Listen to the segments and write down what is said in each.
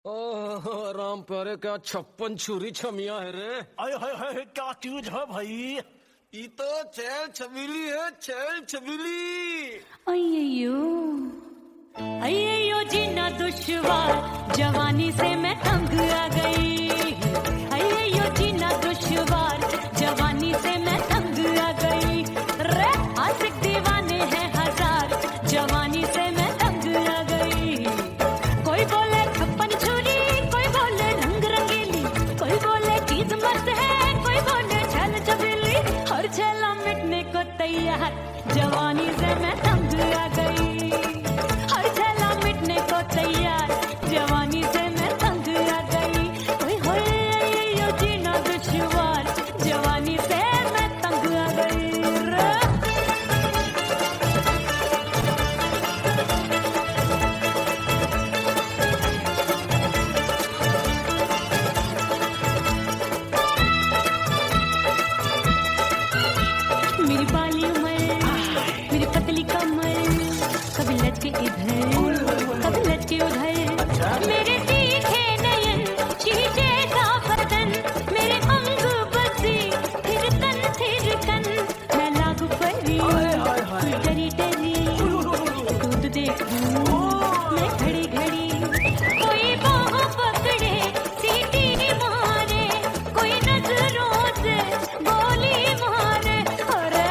ओह राम प्यारे, क्या 56 छुरी छमिया है रे। हाय हाय हाय, क्या चीज है भाई? ये तो चैल छबीली है, चैल छबीली। अय्यो अय्यो जीना दुश्वार, जवानी से मैं तंग आ गई। अय्यो जीना दुश्वार, जवानी से मैं तंग आ गई। रे आशिक दीवाने हैं हजार, जवानी से मैं तंग आ गई। कोई बोले 56 छुरी, कोई बोले रंग रंगीली, कोई बोले चीज मस्त है, कोई बोले छल छबीली। हर छला मिटने को तैयार, जवानी से मैं तंग आ गई। हर छला मिटने को तैयार, जवानी से मैं तंग आ गई। ओए होए यो जीना दुश्वार, जवानी से मैं तंग आ गई रे। मेरी बाली उमर, मेरी पतली कमर, कभी लचके इधर कभी लचके उधर। मेरे तीखे नयन, शीशे सा बदन, मेरे अंग बसे फिर तन फिर कन। मैं लागू परी डरी डरी, दूध देखूं मैं घड़ी घड़ी। कोई बाहों पकड़े सीटी मारे, कोई नजरों से गोली मारे। अरे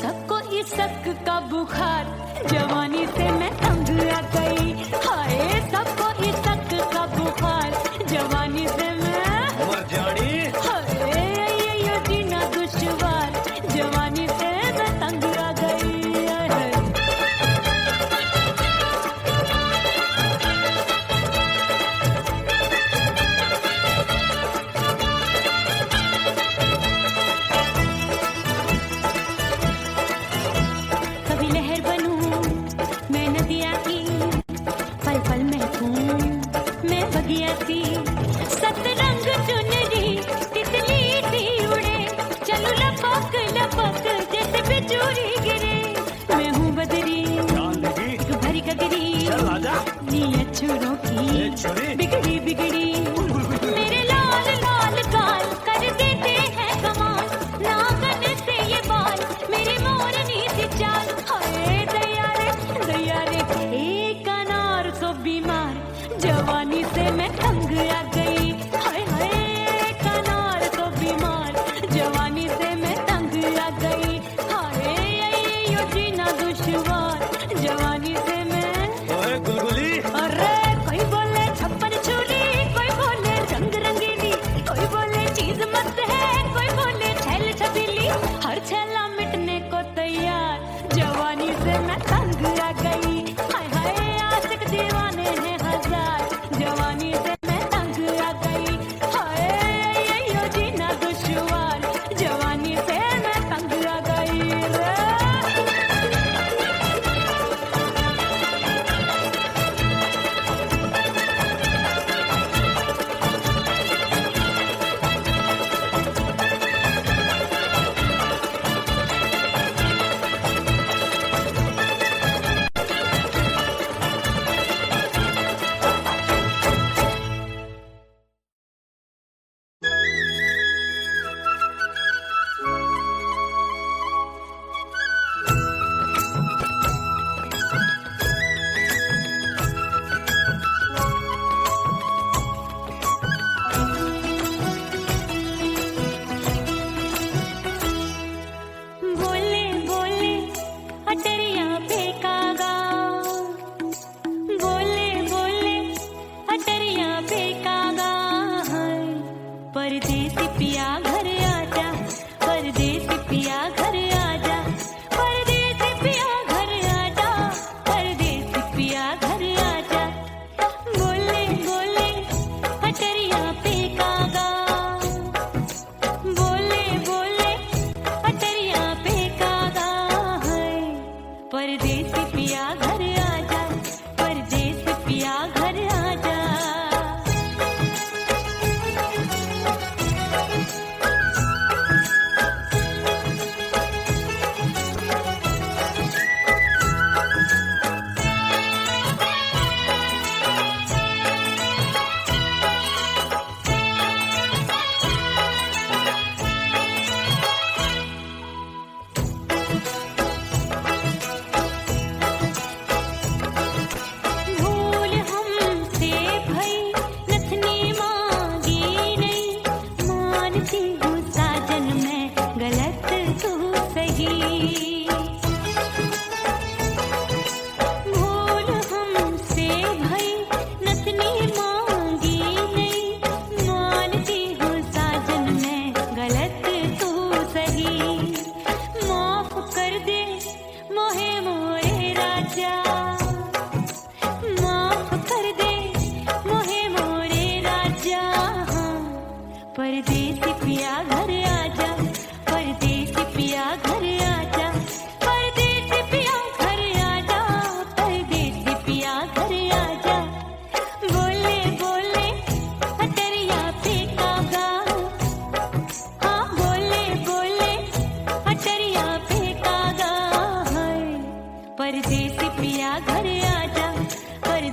सबको इस शक का बुखार, जवानी से मैं तंग आ गई। हाय सबको इस शक का बुखार, जवानी से मैं मर जानी। हाय ये जीना दुश्वार, जवानी से मैं तंग आ गई। हाय। कभी लहर बनूं मैं नदिया की, पल पल महकूं मैं बगिया सी। सतरंग चुनरी तितली सी उड़े, चलूं लपक लपक जैसे बिजुरी गिरे। मैं हूँ बदरी एक भरी गगरी, चल आजा। नी अछूरों ए छुरी। की बिगड़ी बिगड़ी। मेरे लाल लाल गाल कर देते हैं कमाल, नागन से ये बाल मेरी मोरनी सी चाल। हाय दैया रे एक अनार तो बीमार, जवानी से मैं तंग आ गई। हाय हाय एक अनार तो बीमार, जवानी से मैं तंग आ गई। हाय यो जीना दुश्वार, जवानी से मैं। ओए गुलगुली, अरे कोई बोले 56 छुरी, कोई बोले रंग रंगीली, कोई बोले चीज मस्त है, कोई बोले छल छबीली। हर छला मिटने को तैयार, जवानी से मैं तंग आ गई। हाय हाय आशिक दीवाने हैं हजार, जवानी से मैं तंग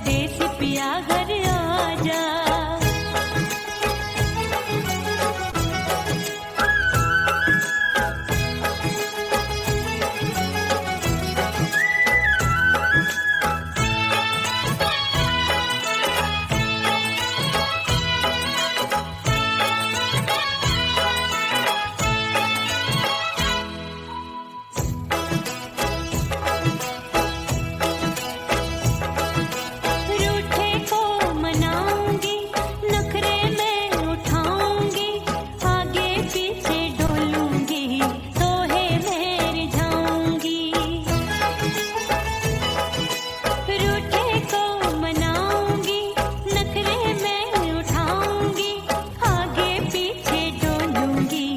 परदेसी पिया घर आजा। रूठे को मनाऊंगी, नखरे में उठाऊंगी, आगे पीछे डोलूंगी, तोहे में रिझाऊंगी। रूठे को मनाऊंगी, नखरे में उठाऊंगी, आगे पीछे डोलूंगी,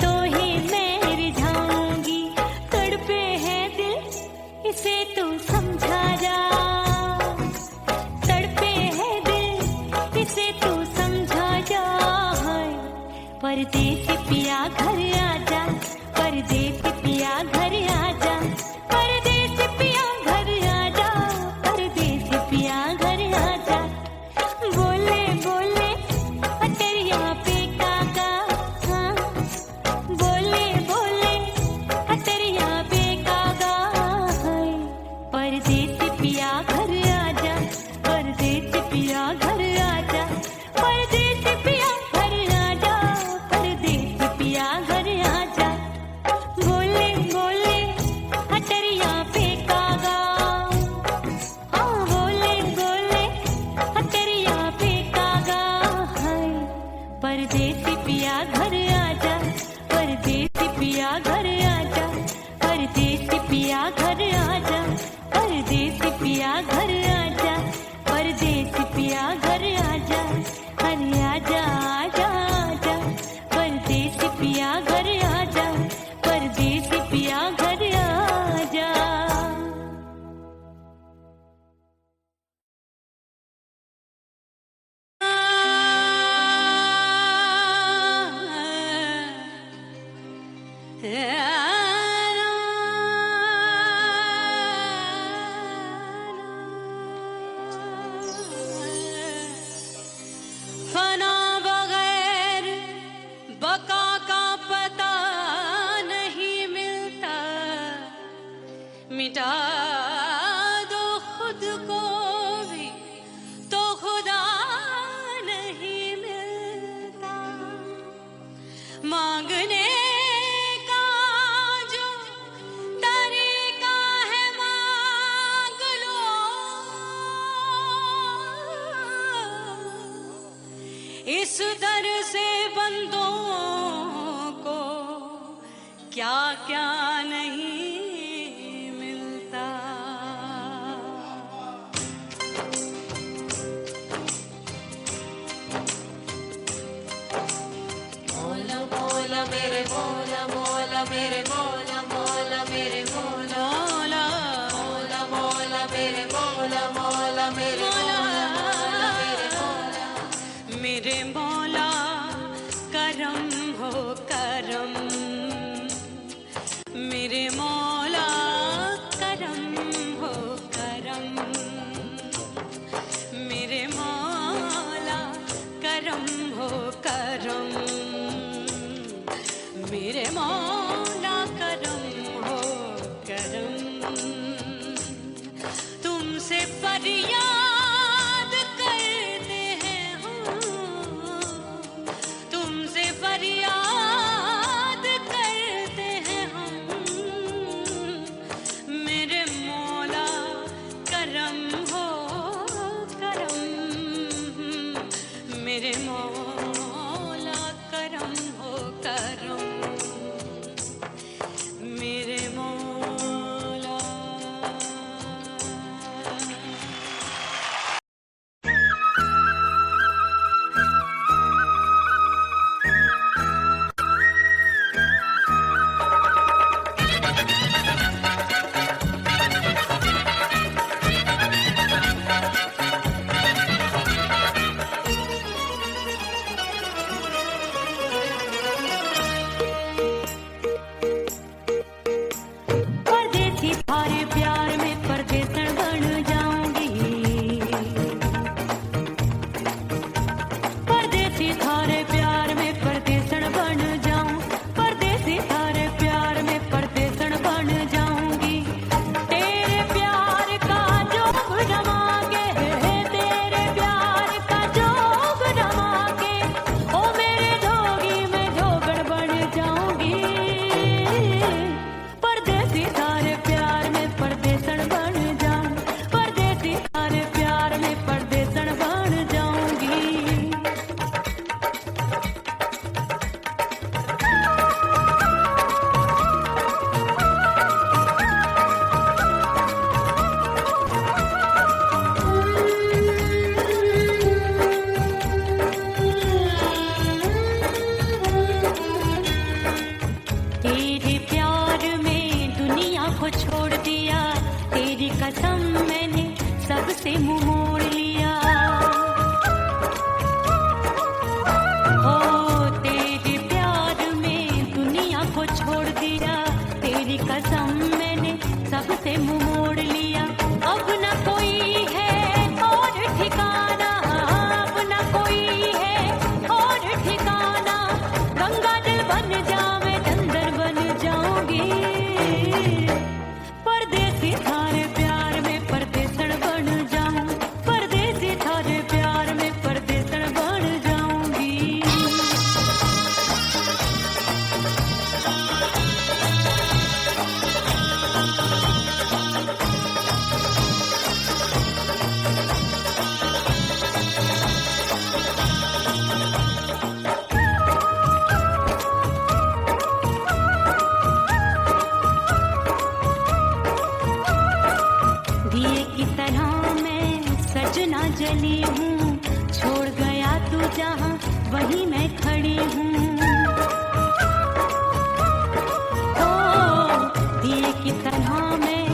तोहे में रिझाऊंगी। तड़पे है दिल इसे तू समझा जा, तड़पे है दिल इसे तू समझा जा। हाय परदेसी पिया घर आजा, परदेसी पिया घर आजा, परदेसी पिया घर आजा, परदेसी पिया घर आजा। बोले बोले अटरिया पे काका, हाँ बोले बोले अटरिया पे काका। हाय परदेसी पिया घर आजा, परदेसी पिया घर आजा, परदेसी पिया घर आजा, परदेसी पिया घर आजा। बोले बोले अटरिया पे कागा, हाँ बोले बोले अटरिया पे कागा। हाय परदेसी पिया घर आजा, परदेसी पिया घर आजा, परदेसी पिया घर आजा, परदेसी पिया घर आजा, परदेसी पिया घर आजा। अरे आजा आजा आजा, परदेसी पिया घर आजा, परदेसी पिया घर आजा। फना बगैर बका का पता नहीं मिलता, मिटा दो खुद को भी तो खुदा नहीं मिलता। मांगने का जो तरीका है मांग लो, इस दर से बंदों को क्या क्या नहीं मिलता। मौला मौला मेरे मौला, मौला मेरे मौला, मौला मेरे मौला, मौला मौला मेरे मौला, मौला मेरे मौला, मौला मेरे मौला। मेरे मौला करम हो करम, मेरे मौला करम हो करम, मेरे मौला करम हो करम, मेरे मौला सजना जली हूँ, छोड़ गया तू जहाँ वहीं मैं खड़ी हूँ। ओ दिए की तरह मैं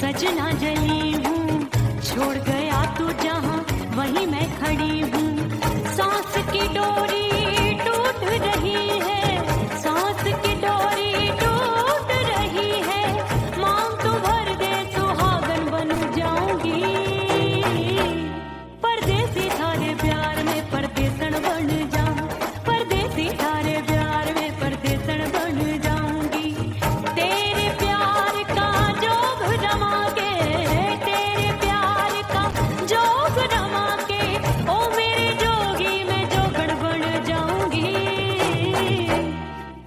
सजना जली हूँ, छोड़ गया तू जहाँ वहीं मैं खड़ी हूँ। सांस की डोरी टूट रही है, सांस की डोरी टूट रही है, मांग तू भर दे सुहागन बन जाऊंगी। परदेसी थारे प्यार में परदेसन बन जाऊं, परदेसी थारे प्यार में परदेसन बन जाऊंगी। तेरे प्यार का जोग जमा के, तेरे प्यार का जोग जमा के, ओ मेरे जोगी मैं जोगड़ बन जाऊंगी।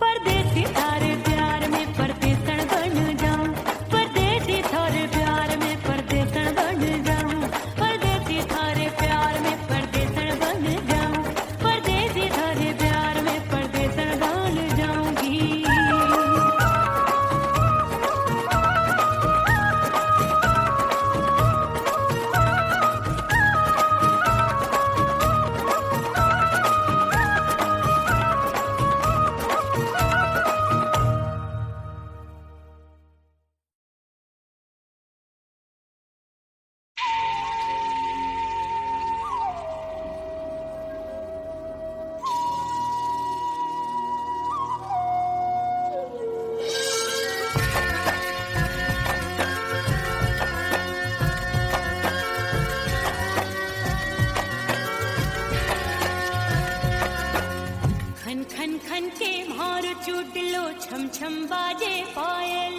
परदेसी थारे प्यार में परदेसन बन जाऊं, परदेसी थारे प्यार में परदेसन बन जाऊं, परदेसी थारे प्यार में परदेसन बन जाऊं, परदेसी थारे प्यार में परदेसन बन जाऊंगी। खन खन खन के भार चूट लो, छम छम बाजे पायल।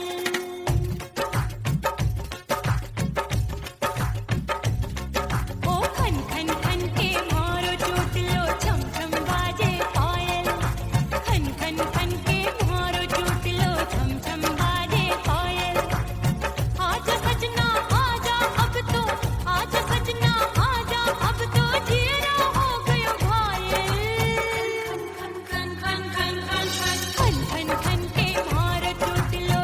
ओ खन खन खन के भार चूट लो, छम छम बाजे पायल। खन खन खन के भार चूट लो, छम छम बाजे पायल। आजा सजना आजा अब तो, आजा सजना आजा अब तो, जीना हो गयो घायल। खन खन खन खन खन खन खन खन के भार टूट लो,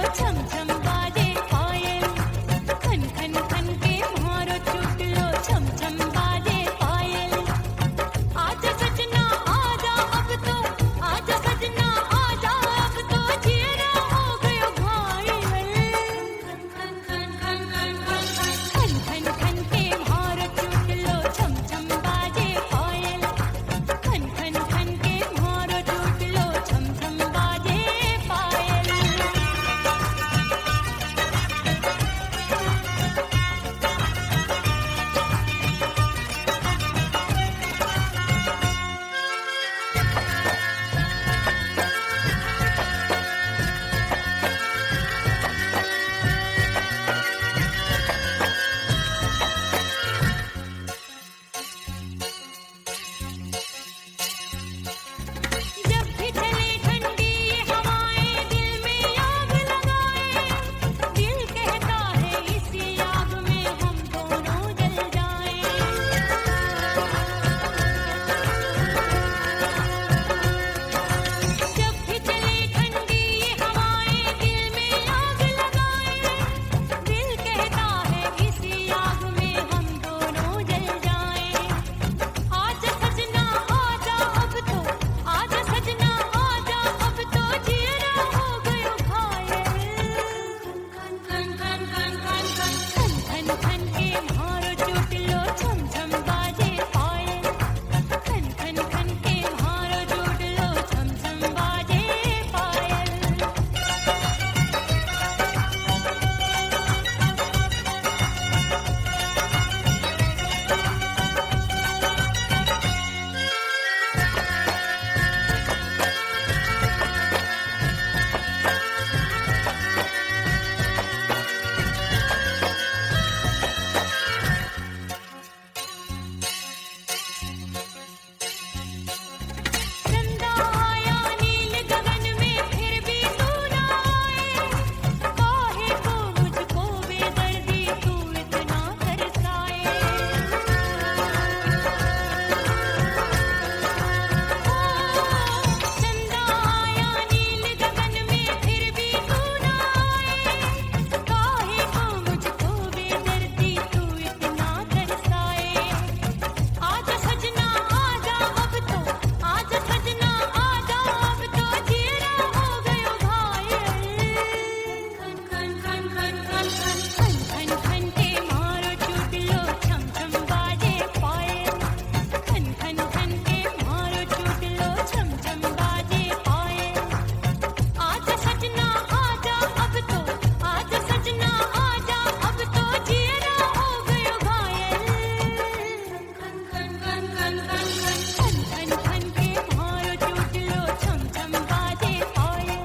खन खन के मारो चोट लो छम छम बाजे पायल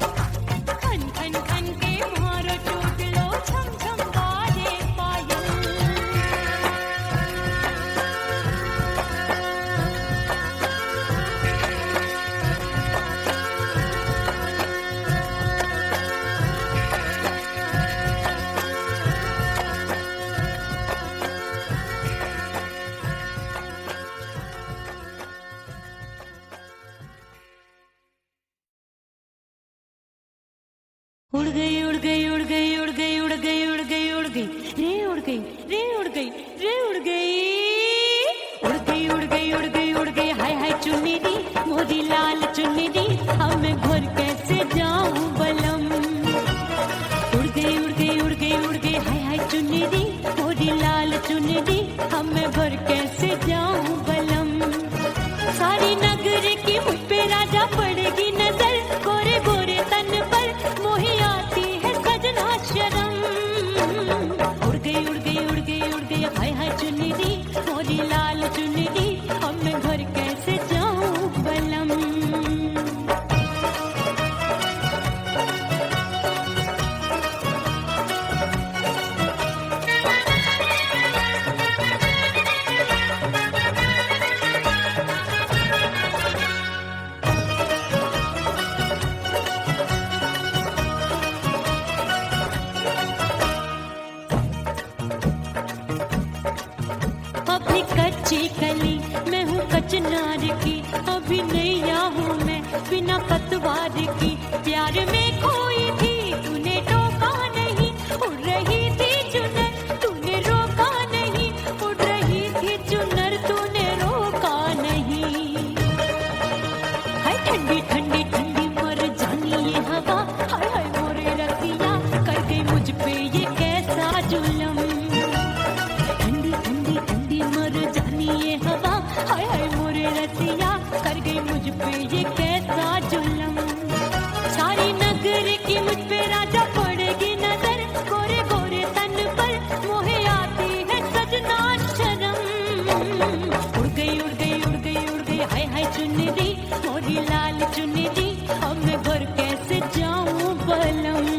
खन खन खन के मारो चोट लो छम छम बाजे पायल उड़ गई उड़ गई उड़ गई उड़ गई उड़ गई उड़ गई उड़ गई रे उड़ गई रे उड़ गई रे उड़ गई उड़ गई उड़ गई उड़ गई उड़ गई हाय हाय चुन्नी दी मोदी लाल चुन्नी दी अब मैं घर कैसे जाऊं बलम उड़ गई उड़ गई उड़ गई उड़ गई हाय हाय चुन्नी दी मोदी लाल चुन्नी दी अब मैं घर कैसे जाऊं बलम सारी नगर की मुझ पे राजा पड़ेगी नजर गोरे गोरे तन पर मोही आती है सजना शर्म उड़ गई उड़ गई उड़ गई उड़ गई हाय हाय चुन्नी दी मोरी लाल चुन्नी दी अब मैं घर कैसे जाऊं बलम अभी कच्ची कली मैं हूँ कचनार की अभी नैया हूँ मैं बिना पतवार की प्यार में खोई थी तूने टोका नहीं उड़ रही थी चुनर तूने रोका नहीं उड़ रही थी चुनर तूने रोका नहीं हाय ठंडी ठंडी ठंडी मर जानी ये हवा हाय हाय मोरे रतिया कर गई मुझ पे ये कैसा जुलम ठंडी ठंडी ठंडी मर जानी ये हवा हाय हाय मोरे रतिया कर गई मुझ पे ये कैसा जुलम सारी नगर की मुझ पे राजा पड़ेगी नजर गोरे गोरे तन पर मोहे आती है सजना शर्म उड़ गई उड़ गई उड़ गई उड़ गई हाय हाय चुन्नी दी मोरी लाल चुन्नी दी अब मैं घर कैसे जाऊं बलम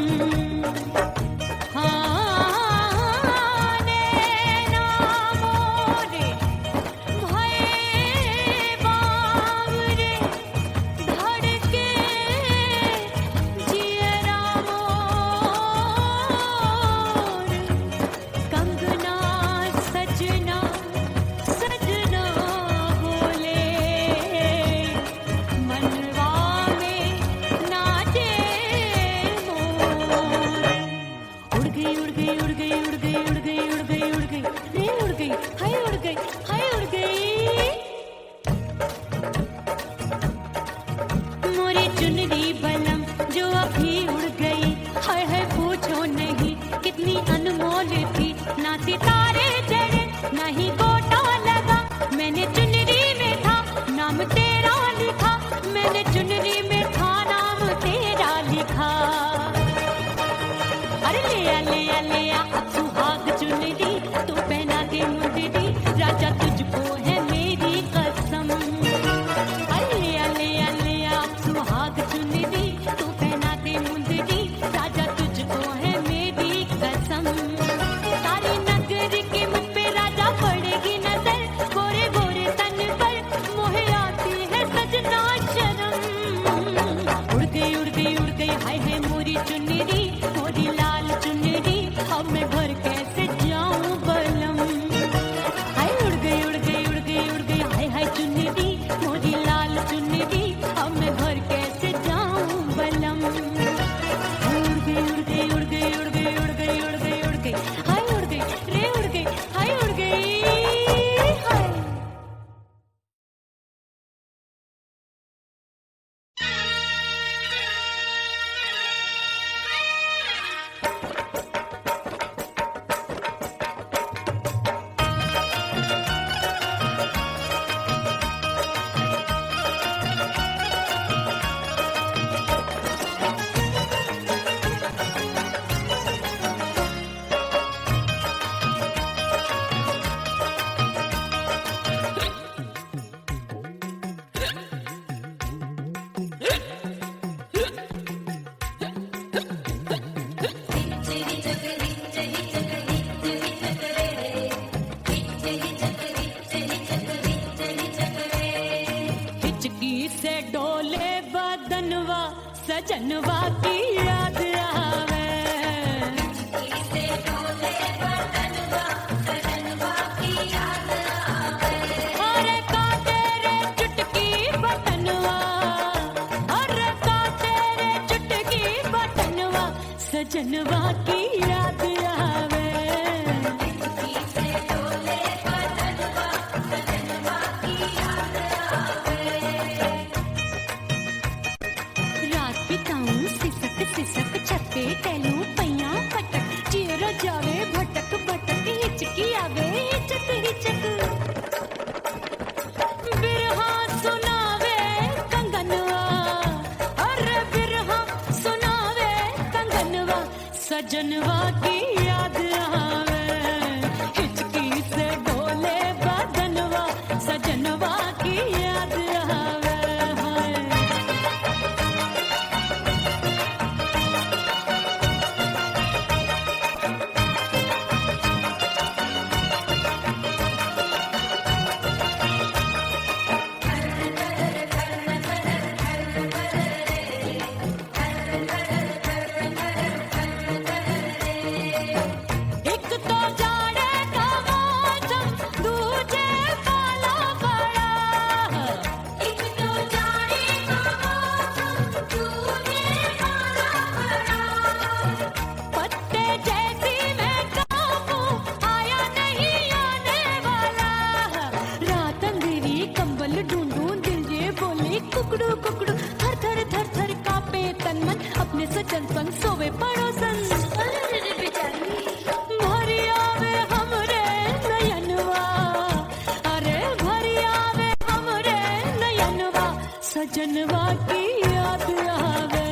सजनवा की याद आवे। अरे का तेरे चुटकी बटनवा, अरे का तेरे चुटकी बटनवा, सजनवा की याद आवे। रात बिताऊं सिसक सिसक छत्ते टहलूं पैया पटक, चिर जावे भटक भटक, हिचकी आवे हिचक हिचक। बिरहा सुनावे कंगनवा, अरे बिरहा सुनावे कंगनवा, सजनवा की याद आवे। हिचकी से डोले बदनवा, सजनवा की याद आवे। हाय एक तो जाड़े का मौसम, दूजे पाला पड़ा। एक तो जाड़े का मौसम, दूजे पाला पड़ा। पत्ते जैसी मैं कांपूं, आया नहीं आने वाला। रात अंधेरी कंबल ढूंढूं, दिल ये बोले कुकड़ू कुकड़ू। थर थर थर थर कांपे तन मन, अपने सजन संग सोवे पड़ोसन। भरी आवे हमरे नयनवा, अरे भरी आवे हमरे नयनवा, सजनवा की याद आवे।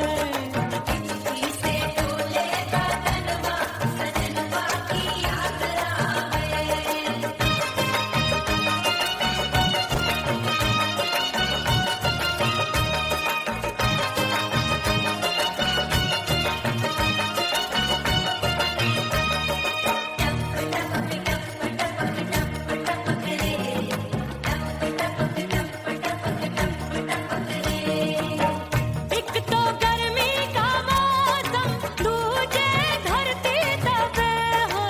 एक तो गर्मी का मौसम, दूजे धरती तपे है।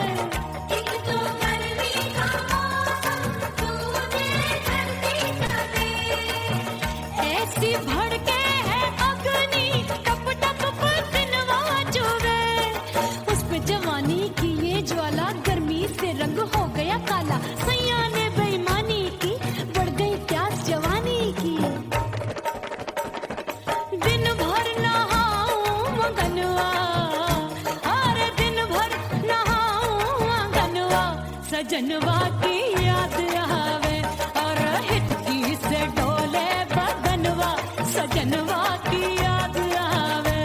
एक तो गर्मी का मौसम, दूजे धरती तपे। ऐसी भड़के है अग्नि, टप टप पसीनवा चुभे। उस पे जवानी की ये ज्वाला, गर्मी से रंग हो गया काला। सैया ने बेईमानी की, बढ़ गई प्यास जवानी की। दिन भर नहाऊं मंगनवा, अरे दिन भर नहाऊं मंगनवा, सजनवा की याद आवे। और हिचकी से डोले बदनवा, सजनवा की याद आवे।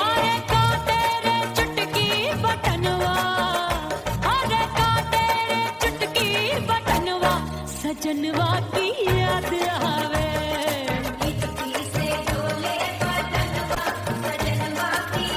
अरे का तेरे चुटकी बटनवा, अरे का तेरे चुटकी बटनवा, सजनवा की याद आवे। हिचकी से डोले बदनवा, सजनवा की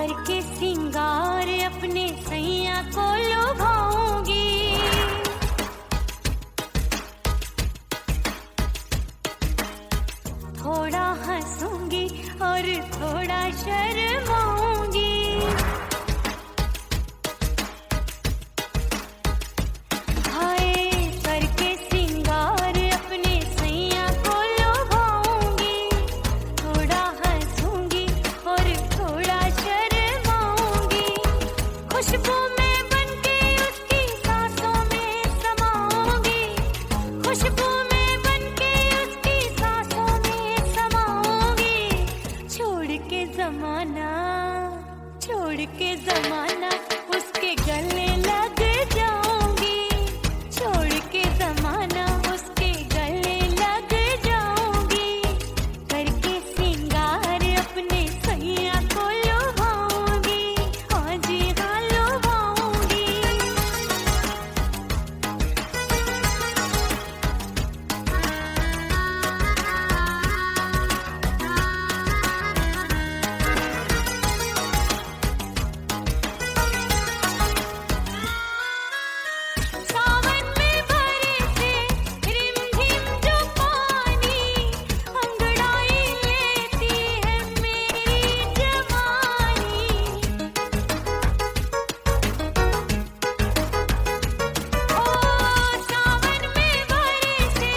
करके सिंगार अपने सैया को लुभाऊंगी। थोड़ा हंसूंगी और थोड़ा शर्माऊंगी। हाय करके सिंगार अपने सैया को लुभाऊंगी। थोड़ा हंसूंगी और थोड़ा शर्माऊंगी। खुशबू में बनके उसकी सांसों में समाऊंगी। खुशबू में बनके उसकी सांसों में समाऊंगी। छोड़ के जमाना उसके गले लग जाऊंगी। छोड़ के जमाना उसके गले लग जाऊंगी। करके सिंगार अपने सैया को लुभाऊंगी। हाँ जी हाँ लुभाऊंगी। सावन में बरसे रिमझिम जो पानी, अंगड़ाई लेती है मेरी जवानी। ओ सावन में बरसे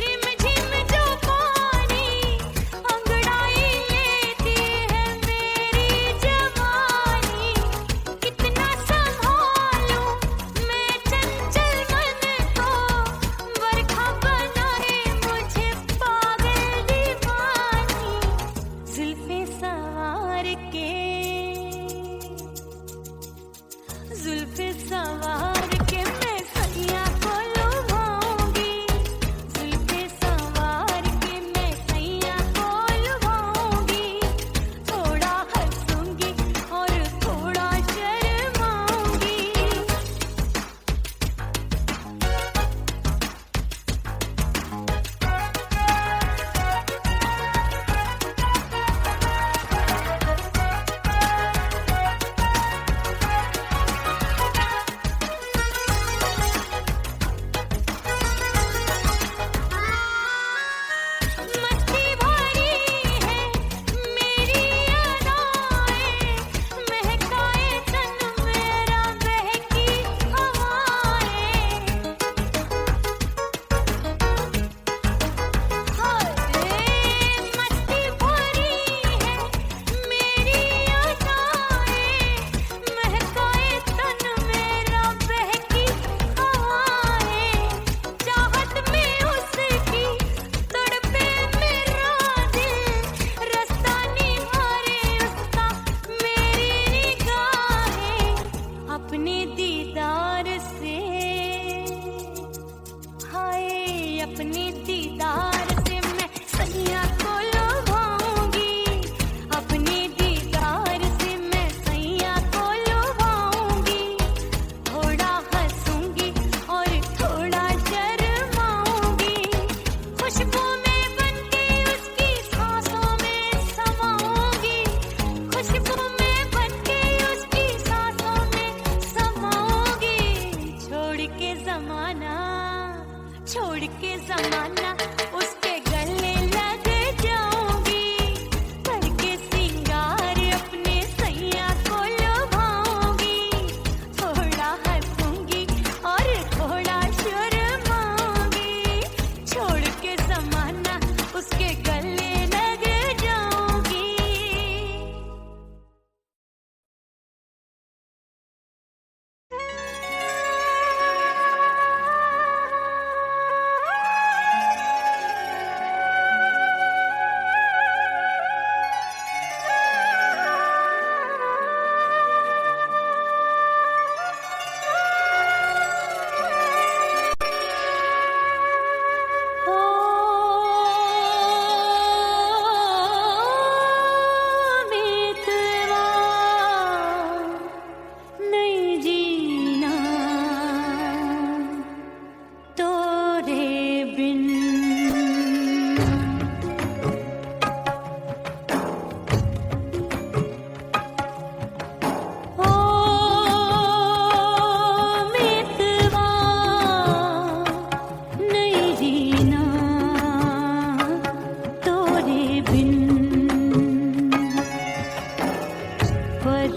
रिमझिम जो पानी, अंगड़ाई लेती है मेरी जवानी। कितना संभालूं मैं चंचल मन को, बरखा बनाए मुझे पागल दीवानी। जुल्फे सवार के मैं सैया को लुभाऊंगी। जुल्फे सवार के मैं सैया को लुभाऊंगी। थोड़ा हंसूंगी और थोड़ा शर्माऊंगी।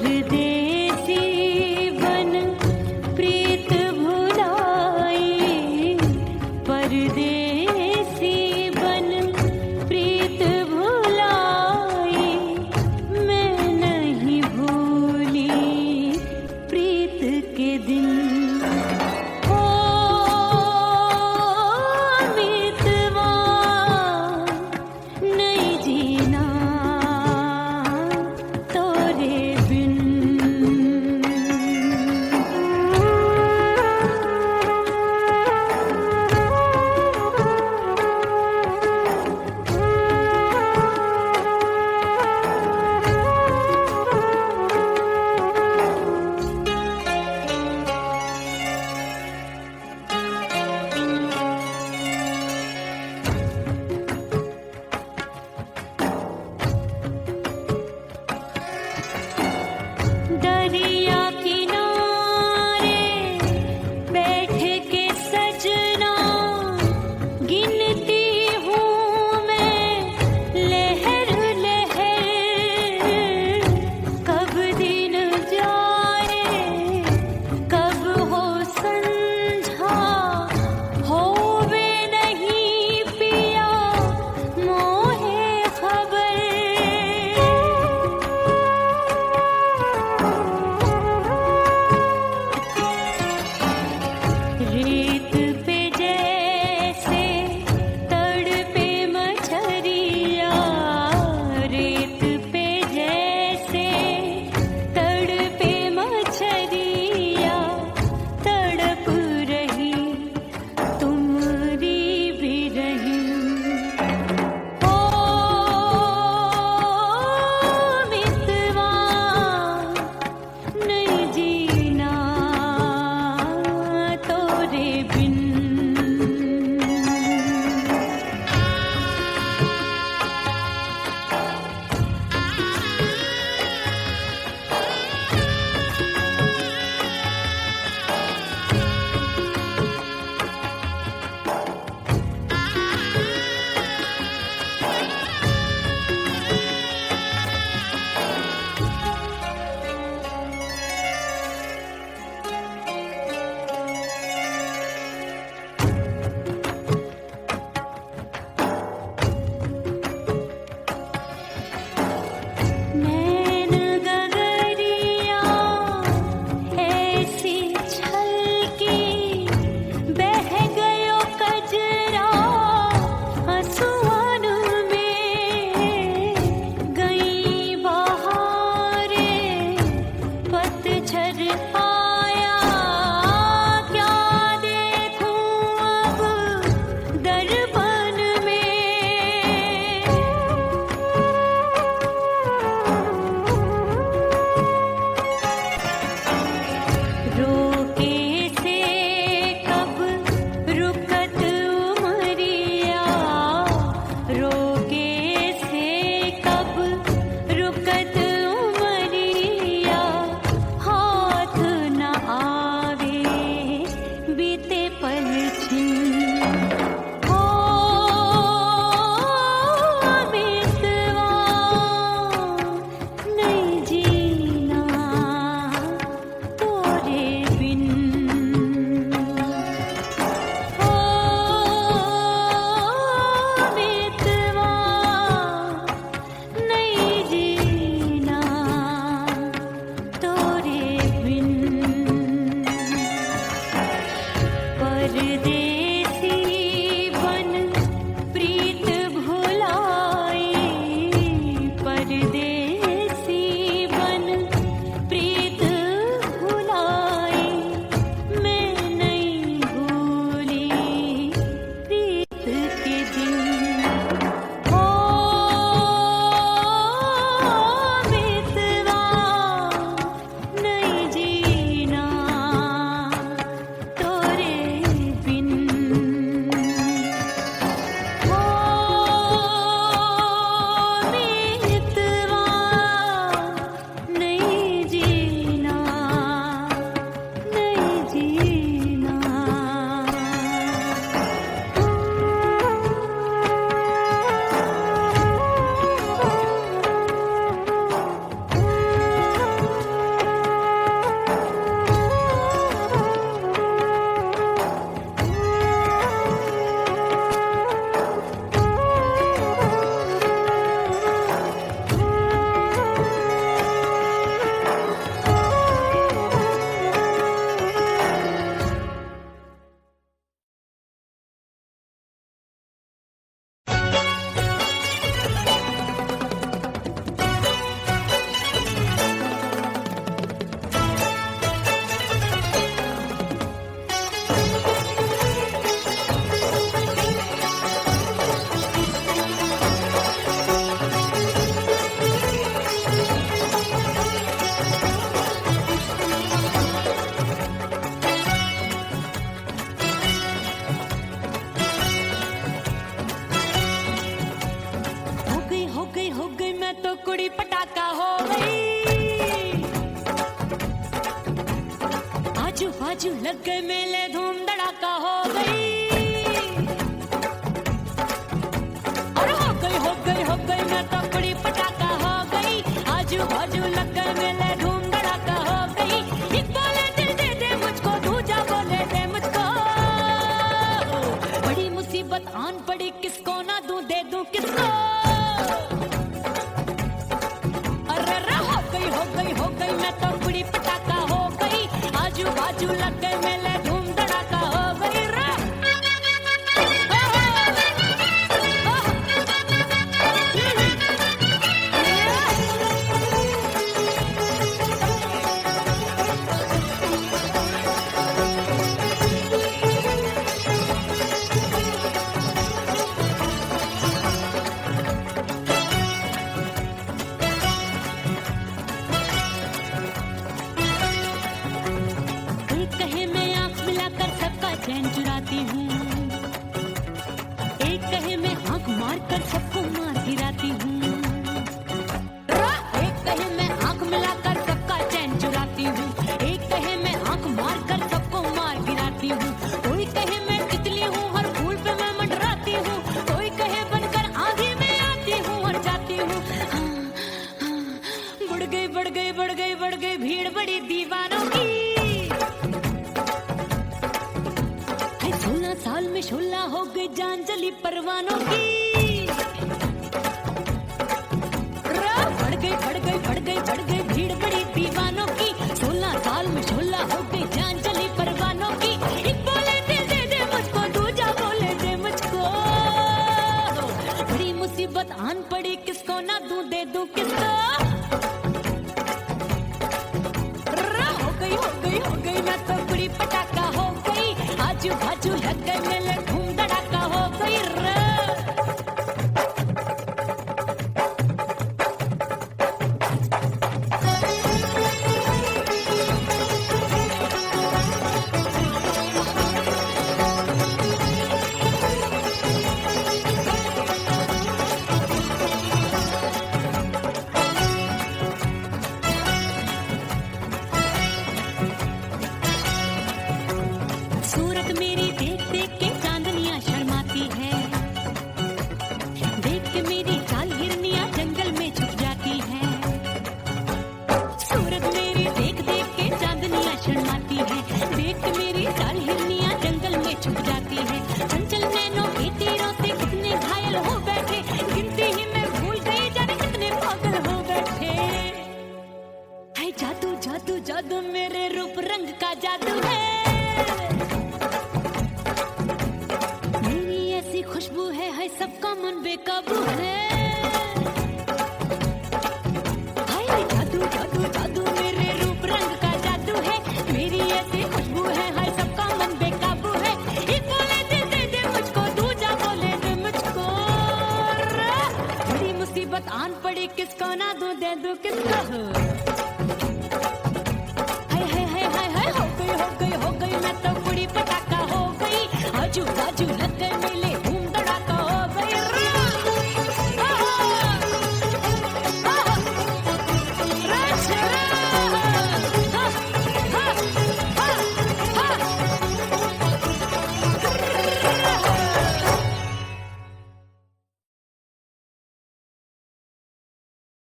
परदेसी बन प्रीत भुलाई, परदेसी बन प्रीत भुलाई, मैं नहीं भूली प्रीत के दिन। ओ मितवा नहीं जीना तोरे बिन। बाजू लग गए मेले धूम धड़ाका हो गई। अरे हो गई मैं तो बड़ी पटाखा हो गई। आजू बाजू लग गए मेले धूम धड़ाका हो गई। एक बोले दिल दे दे मुझको, दूजा बोले दे मुझको। बड़ी मुसीबत आन पड़ी, किसको ना दूं दे दूं किसको। अरे हो गई मैं तो बड़ी पटाखा हो गई। आजू बाजू लग गए मेले धूम धड़ाका हो गई रे। एक कहे मैं आंख मिलाकर सबका चैन चुराती हूँ, एक कहे मैं आंख मारकर सबको मार गिराती हूँ। एक कहे मैं आंख मिलाकर सबका चैन चुराती हूँ, एक कहे मैं आंख मारकर सबको मार गिराती हूँ। कोई कहे मैं तितली हूँ, हर फूल पे मैं मंडराती हूँ। कोई कहे बनकर आंधी में आती हूँ और जाती हूँ। बढ़ गई भीड़ बड़ी दीवानों की। 16 साल में शोला हो गई जान जली परवानों की। बढ़ गई भीड़ बड़ी दीवानों की। 16 साल में शोला हो गई जान जली परवानों की। एक बोले दिल दे दे मुझको, दूजा बोले दे मुझको। बड़ी मुसीबत आन पड़ी, किसको ना दूं दे दूं किसको। हो गई मैं तो बड़ी पटाखा हो गई। आजू बाजू लग गए मेले धूम धड़ाका हो गई रे। सूरत मेरी देख देख के चांदनियां शर्माती है। देख के मेरी चाल हिरनियां जंगल में छुप जाती है। सूरत मेरी देख देख के चांदनियां शर्माती है। देख के मेरी चाल हिरनियां जंगल में छुप जाती है। चंचल नैनों के तीरों से कितने घायल हो बैठे, गिनती ही मैं भूल गई जाने कितने पागल हो बैठे। है जादू जादू जादू मेरे रूप रंग का जादू है। खुशबू है सबका मन बेकाबू है। हाय जादू जादू जादू मेरे रूप रंग का जादू है। मेरी ऐसी खुशबू है, हाय सबका मन बेकाबू है। एक बोले दिल दे दे मुझको, दूजा बोले दे मुझको। बड़ी मुसीबत आन पड़ी, किसको ना दूं दे दूं किसको। हो गई मैं तो बड़ी पटाखा हो गई। आजू बाजू लग गए मेले धूम धड़ाका हो गई रे।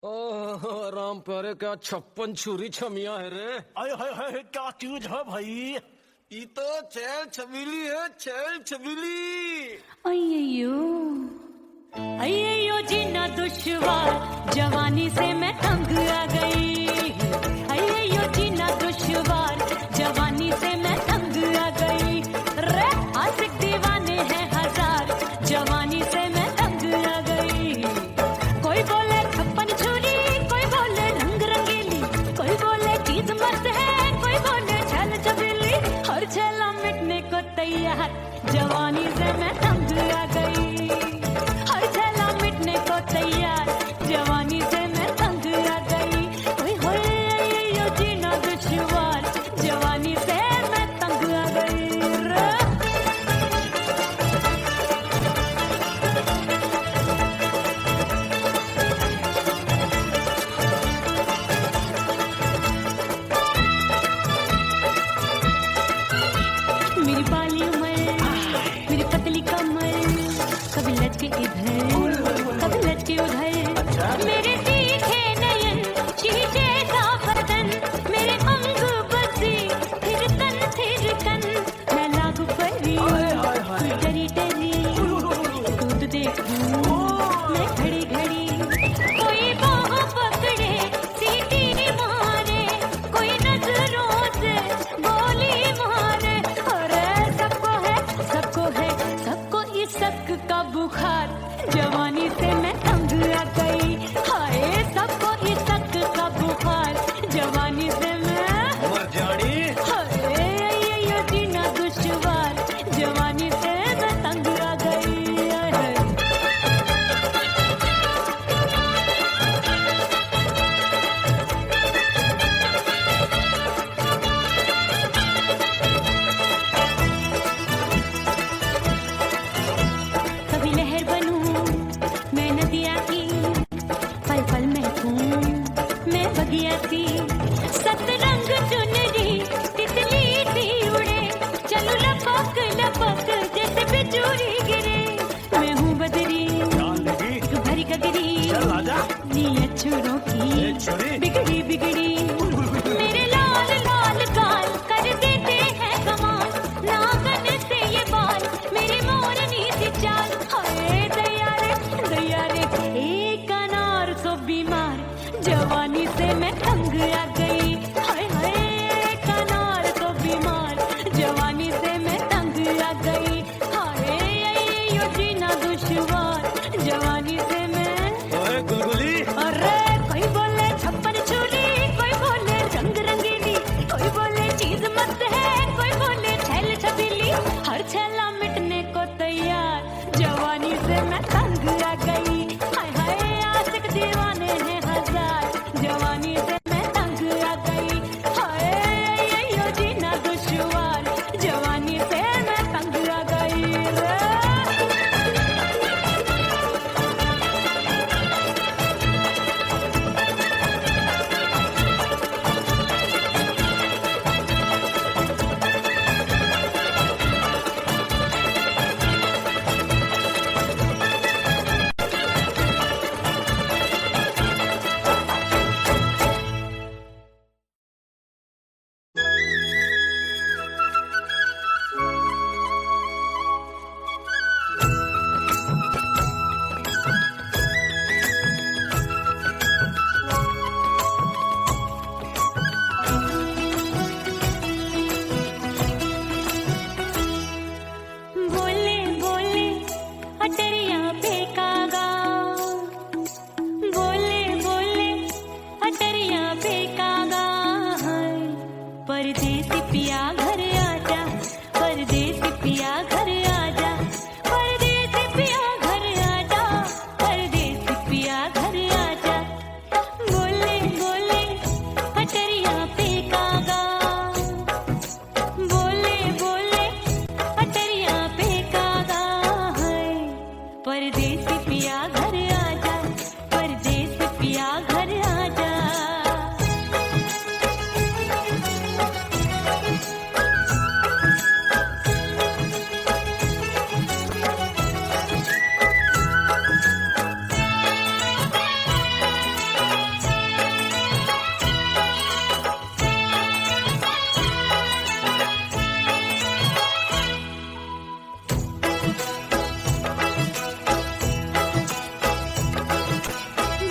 ओह राम प्यारे, क्या 56 छुरी छमिया है रे। आय हाय हाय क्या चीज है भाई। ये तो चैल छबीली है, चैल छबीली। अय्यो जीना दुश्वार, जवानी से मैं तंग आ गई। अय्यो जीना दुश्वार, जवानी से मैं तंग आ गई रे। आशिक दीवाने हैं हजार, जवानी से मैं तंग आ गई। कोई बोले 56 छुरी, कोई बोले रंग रंगीली, कोई बोले चीज मस्त है, कोई बोले छल छबीली। हर छेला मिटने को तैयार, जवानी से मैं तंग आ गई। हर छेला मिटने को तैयार, जवानी से मैं तंग आ गई। ओए होए यो जीना दुश्वार, जवानी से मैं तंग आ गई रे। से मैं मर जानी। हाय जीना दुश्वार जवानी से मैं तंग आ गई। कभी लहर बनूं मैं नदिया की, पल पल महकूं मैं बगिया सी, सतरंग चुनरी तितली सी उड़े, चलूं लपक लपक जैसे बिजली गिरे। मैं हूँ बदरी जान लगी। तू भरी गगरी, चल आजा। नीयत छुरों की ए छुरी। बिगड़ी बिगड़ी, मेरे लाल लाल गाल कर देते हैं कमाल, नागन से ये बाल मेरी मोरनी सी चाल। हाय दैया रे एक अनार को बीमार जवानी से मैं तंग आ गई। हाय हाय एक अनार को बीमार जवानी से मैं तंग आ गई। हाय यो जीना दुश्वार जवानी से मैं। ओए गुलगुली। अरे कोई बोले छप्पन छुरी, कोई बोले रंग रंगीली, कोई बोले चीज मस्त है, कोई बोले छैल छबीली, हर छैला मिटने को तैयार जवानी से मैं तंग आ गई। हाय हाय आशिक दीवाने हैं हजार जवानी से मैं तंग आ गई। हाय यो जीना दुश्वार जवानी से मैं तंग आ गई रे। बोले बोले अटरिया पे कागा, बोले बोले अटरिया पे कागा, परदेसी पिया घर आजा, परदेसी पिया घर आजा, परदेसी पिया घर आजा, परदेसी पिया घर आजा। बोले बोले अटरिया पे कागा, बोले बोले अटरिया पे कागा, परदेसी पिया घर आजा, परदेसी पिया घर आजा।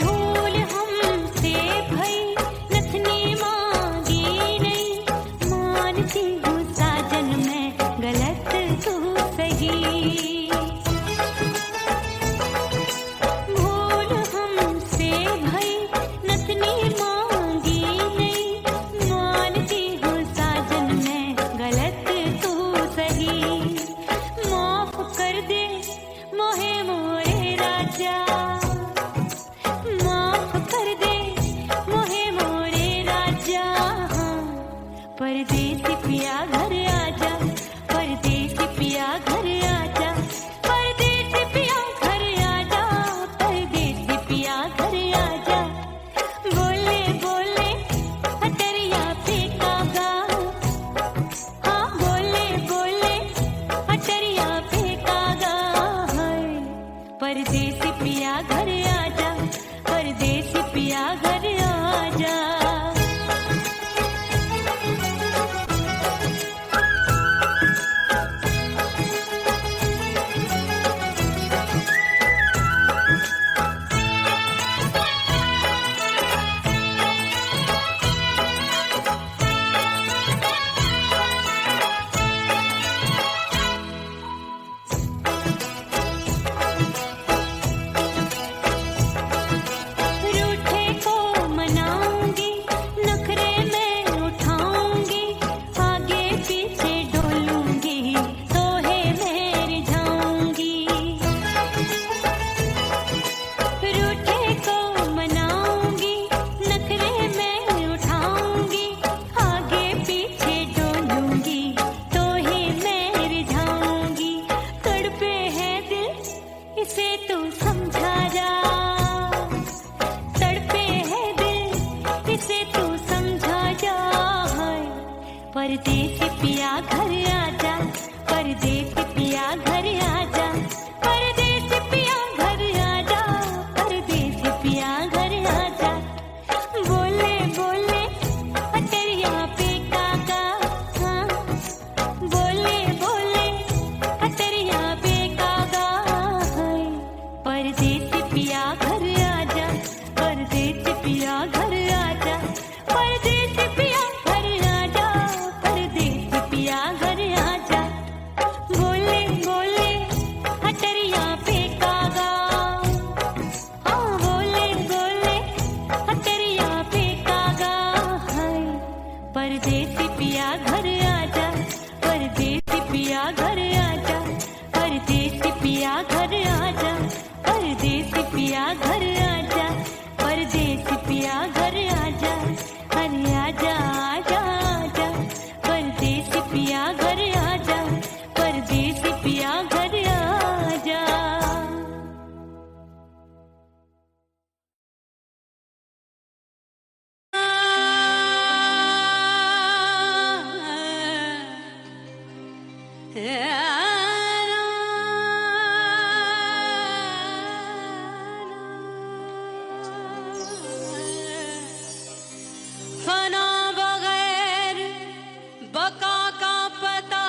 भूल हमसे भई नथनी मांगी नहीं, मानती हूँ साजन मैं गलत तू सही। भूल हमसे भई नथनी मांगी नहीं, मानती हूँ साजन मैं गलत तू सही। माफ कर दे मोहे मोरे राजा, माफ कर दे मोहे मोरे राजा। परदेसी पिया घर आजा, परदेसी पिया घर आजा, परदेसी पिया घर आजा, परदेसी पिया घर आजा। बोले बोले अटरिया पे कागा, हाँ बोले बोले अटरिया पे कागा, परदेसी पिया घर आजा, परदेसी पिया घर आजा। परदेसी पिया घर आजा, परदेसी पिया घर आजा, परदेसी पिया घर आजा, परदेसी पिया घर आजा। बोले बोले अटरिया पे काका, हाँ बोले बोले अटरिया पे काका, परदेसी पिया घर आजा, परदेसी पिया घर आजा, परदेसी पिया घर आजा, परदेसी पिया घर आजा। बोले बोले अटरिया पे कागा, हाँ बोले बोले अटरिया पे कागा, हाय परदेसी पिया घर आजा, परदेसी पिया घर आजा, परदेसी पिया घर आजा, परदेसी पिया घर आजा, परदेसी पिया घर आजा, अरे आजा आजा आजा, परदेसी पिया घर आजा, परदेसी पिया घर आजा। फना बगैर बका का पता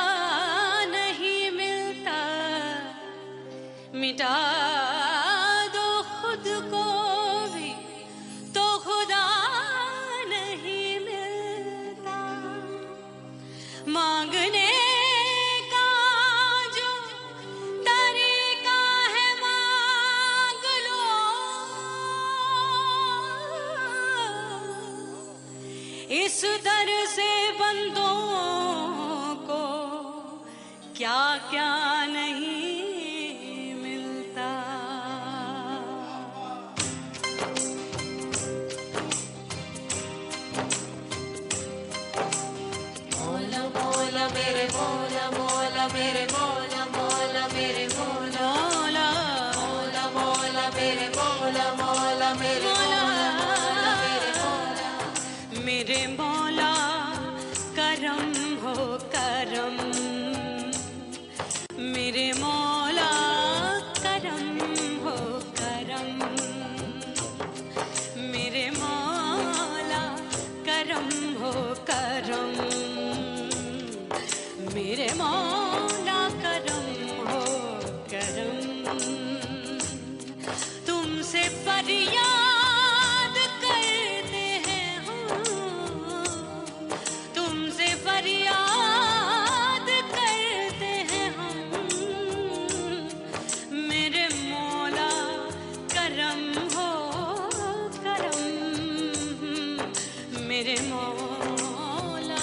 नहीं मिलता, मिटा दो खुद को भी तो खुदा नहीं मिलता। मांगने का जो तरीका है मांग लो, इस दर से बंदों को क्या क्या नहीं मिलता। मौला मौला मेरे मौला, मौला मेरे मौला, मौला मेरे मौला, मौला मौला मेरे मौला, मौला मेरे मौला, मेरे मौला, मेरे मौला करम हो करम, मेरे मौला करम हो करम, मेरे मौला करम हो करम, मेरे मौला करम हो करम। तुमसे फरियाद करते हैं हम, तुमसे फरियाद करते हैं हम, मेरे मौला करम हो करम, मेरे मौला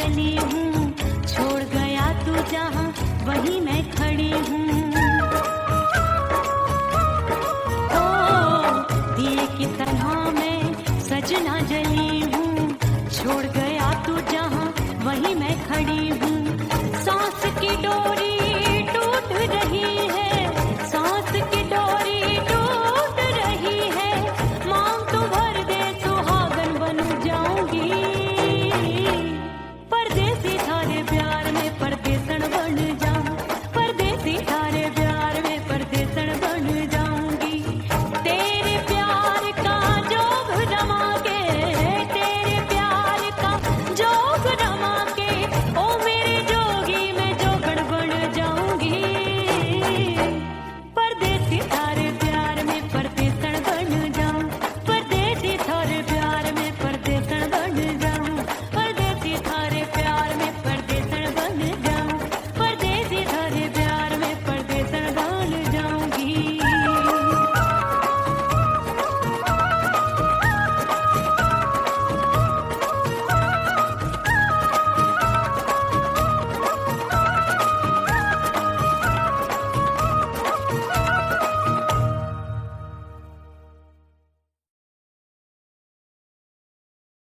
पागली हूँ, छोड़ गया तू जहाँ वहीं मैं खड़ी हूँ।